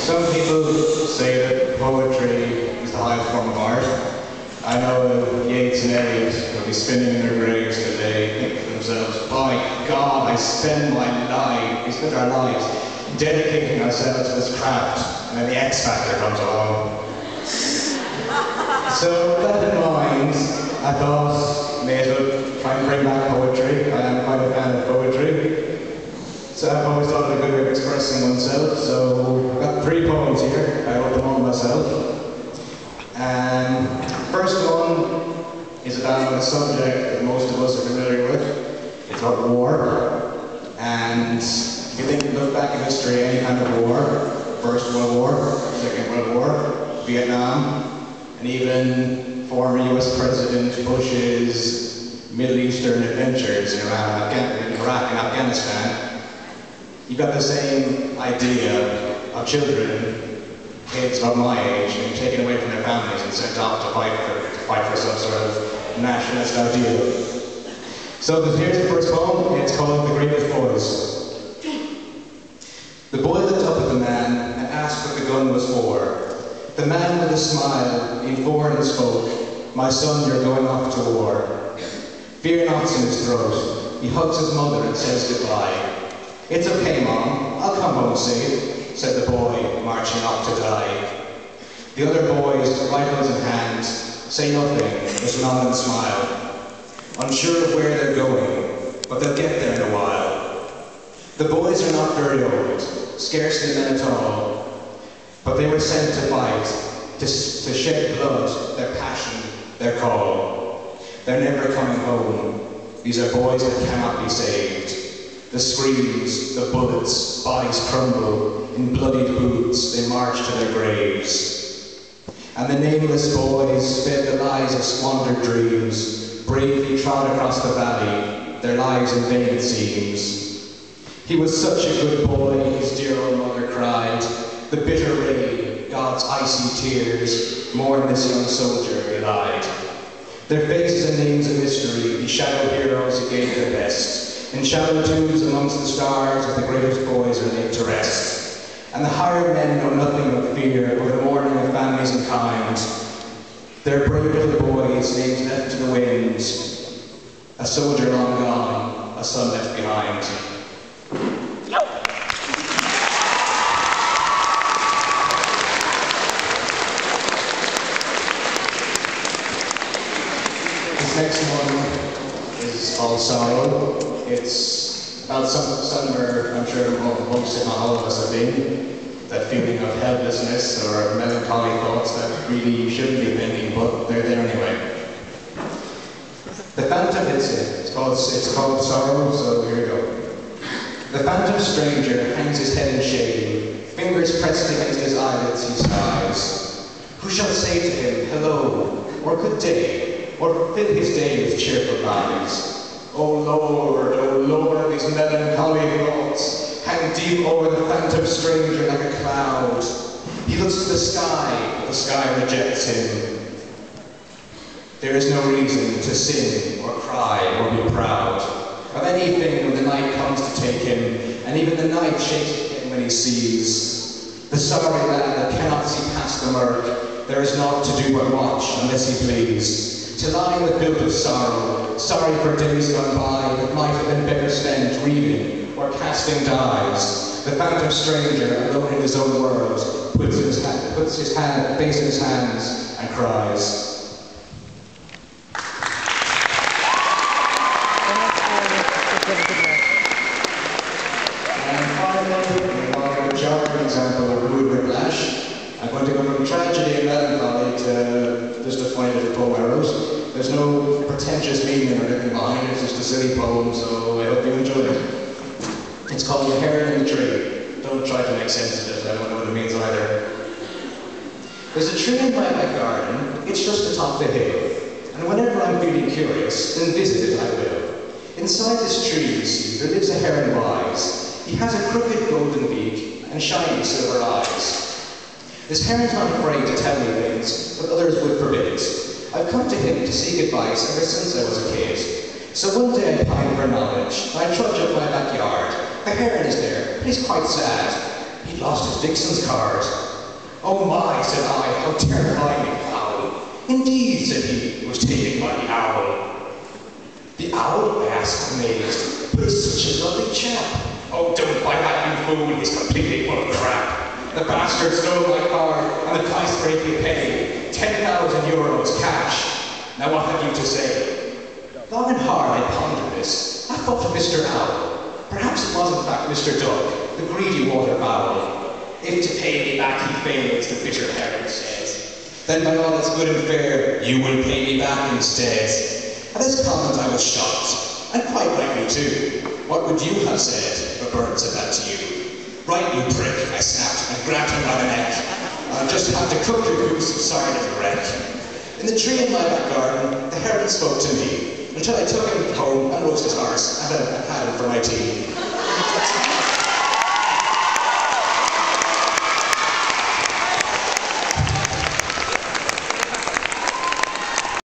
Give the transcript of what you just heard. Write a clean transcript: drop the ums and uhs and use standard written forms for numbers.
Some people say that poetry is the highest form of art. I know Yeats and Eliot will be spinning in their graves today, thinking to themselves, by God, I spend my life, we spend our lives dedicating ourselves to this craft, and then the X Factor comes along. So with that in mind, I thought may as well try and bring back poetry. I am quite a fan of poetry. So I've always thought it a good way of expressing oneself. So I've got 3 poems here. I wrote them all myself. And first one is about a subject that most of us are familiar with. It's about war. And if you look back in history, any kind of war, First World War, Second World War, Vietnam, and even former US President Bush's Middle Eastern adventures in Iraq and Afghanistan, you've got the same idea of children, kids about my age, being taken away from their families and sent off to fight for some sort of nationalist ideal. So here's the first poem. It's called The Greatest Boys. The boy looked up at the man and asked what the gun was for. The man with a smile leaned forward and spoke, "My son, you're going off to war." Fear knocks in his throat. He hugs his mother and says goodbye. "It's okay, Mom. I'll come home safe," said the boy, marching off to die. The other boys, rifles in hand, say nothing, just nod and smile, unsure of where they're going, but they'll get there in a while. The boys are not very old, scarcely men at all, but they were sent to fight, to shed blood, their passion, their call. They're never coming home. These are boys that cannot be saved. The screams, the bullets, bodies crumble, in bloodied boots they march to their graves. And the nameless boys fed the lies of squandered dreams, bravely trod across the valley, their lives in vain it seems. He was such a good boy, his dear old mother cried. The bitter rain, God's icy tears, mourned this young soldier belied. Their faces and names a mystery, these shadow heroes who gave their best. In shallow tombs amongst the stars, the greatest boys are laid to rest. And the hired men know nothing of fear, or the mourning of families and kind. They're brave little boys, names left to the wind. A soldier long gone, a son left behind. This next one is called Sorrow. It's about somewhere I'm sure most, if not all of us, have been. That feeling of helplessness or melancholy thoughts that really shouldn't be thinking, but they're there anyway. The Phantom hits it. It's called Sorrow, so here we go. The phantom stranger hangs his head in shame, fingers pressed against his eyelids he sighs. Who shall say to him, hello, or good day, or fill his day with cheerful lies? Oh Lord, these melancholy thoughts hang deep over the phantom stranger like a cloud. He looks to the sky rejects him. There is no reason to sin or cry or be proud of anything when the night comes to take him, and even the night shakes him when he sees the sorry lad that cannot see past the murk. There is naught to do but watch unless he please. To lie in the guilt of sorrow, sorry for days gone by that might have been better spent reading or casting dies. The phantom stranger, alone in his own world, puts his face in his hands and cries. And finally, along a jarring example of rude whiplash, I'm going to go from tragedy and melancholy to just a funny little poem I wrote. There's no pretentious meaning or anything behind it, it's just a silly poem, so I hope you enjoy it. It's called The Heron in the Tree. Don't try to make sense of it, I don't know what it means either. There's a tree in my back garden, it's just atop the hill. And whenever I'm feeling curious, then visit it I will. Inside this tree, you see, there lives a heron wise. He has a crooked golden beak and shiny silver eyes. This heron's not afraid to tell me things, but others would forbid it. I've come to him to seek advice ever since I was a kid. So one day I pine for knowledge, and I trudge up my backyard. The heron is there, but he's quite sad. He'd lost his Dixon's card. Oh my, said I, how terrifyingly foul. Indeed, said he, was taken by the owl. The owl? I asked, amazed. But he's such a lovely chap. Oh, don't buy that, you fool, he's completely full of crap. The bastard stole my card, and the price for it you pay. 10,000 euros cash. Now what have you to say? Long and hard I pondered this. I thought of Mr. Owl. Perhaps it was in fact Mr. Duck, the greedy water fowl. If to pay me back he fails, the bitter herald says, then by all that's good and fair, you will pay me back instead. At this comment I was shocked, and quite rightly too. What would you have said if a bird said that to you? Right, you prick, I snapped, and grabbed him by the neck. I'll just have to cook your goose of side of the wreck. In the tree in my back garden, the herald spoke to me, until I took him home and roasted his arse and had him for my tea.